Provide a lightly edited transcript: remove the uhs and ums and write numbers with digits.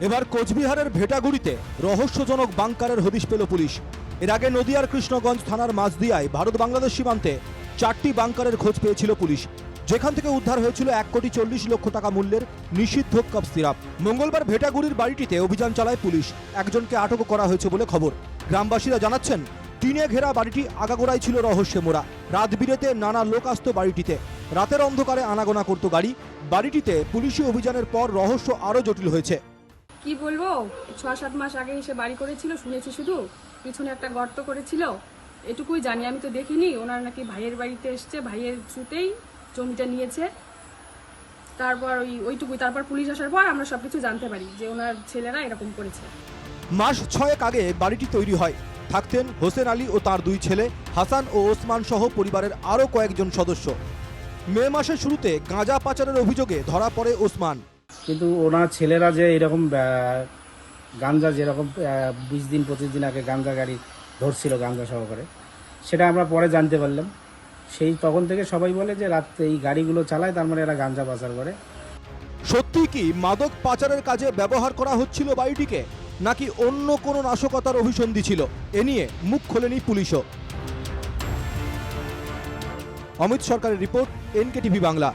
এবার কোচবিহারের ভেটাগুড়িতে রহস্যজনক বাংকারের হদিশ পেল পুলিশ। এর আগে নদিয়ার কৃষ্ণগঞ্জ থানার মাঝদিয়ায় ভারত বাংলাদেশ সীমান্তে 4টি বাংকারের খোঁজ পেয়েছিল পুলিশ, যেখান থেকে উদ্ধার হয়েছিল 1,40,00,000 টাকা মূল্যের নিষিদ্ধ কফ সিরাপ। মঙ্গলবার ভেটাগুড়ির বাড়িটিতে অভিযান চালায় পুলিশ। একজনকে আটক করা হয়েছে বলে খবর। গ্রামবাসীরা জানাচ্ছেন, টিনে ঘেরা বাড়িটি আগাগোড়াই ছিল রহস্যে মোড়া। রাত বিরেতে নানা লোক আসতো বাড়িটিতে। রাতের অন্ধকারে আনাগোনা করত গাড়ি। বাড়িটিতে পুলিশি অভিযানের পর রহস্য আরও জটিল হয়েছে। কি বলবো, 6-7 মাস আগে এসে বাড়ি করেছিল, শুনেছি শুধু পিছনে একটা গর্ত করেছিল, এটুকুই জানি। আমি তো দেখিনি। ওনার নাকি ভাইয়ের বাড়িতে এসছে, ভাইয়ের থ্রুতেই জমিটা নিয়েছে। তারপর ওইটুকুই। তারপর পুলিশ আসার পর আমরা সবকিছু জানতে পারি যে ওনার ছেলেরা এরকম করেছে। মাস 6 আগে বাড়িটি তৈরি হয়। থাকতেন হোসেন আলী ও তার 2 ছেলে হাসান ও ওসমান সহ পরিবারের আরও কয়েকজন সদস্য। মে মাসের শুরুতে গাঁজা পাচারের অভিযোগে ধরা পড়ে ওসমান। কিন্তু ওনার ছেলেরা যে এরকম গাঞ্জা যেরকম 20 দিন 25 দিন আগে গাঞ্জা গাড়ি ধরছিল গাঞ্জা সহকারে, সেটা আমরা পরে জানতে পারলাম। সেই তখন থেকে সবাই বলে যে রাত্রে এই গাড়িগুলো চালায়, তার মানে এরা গাঞ্জা পাচার করে। সত্যি কি মাদক পাচারের কাজে ব্যবহার করা হচ্ছিল বাড়িটিকে, নাকি অন্য কোনো নাশকতার অভিসন্ধি ছিল? এ নিয়ে মুখ খোলেনি পুলিশও। অমিত সরকারের রিপোর্ট, NKTV বাংলা।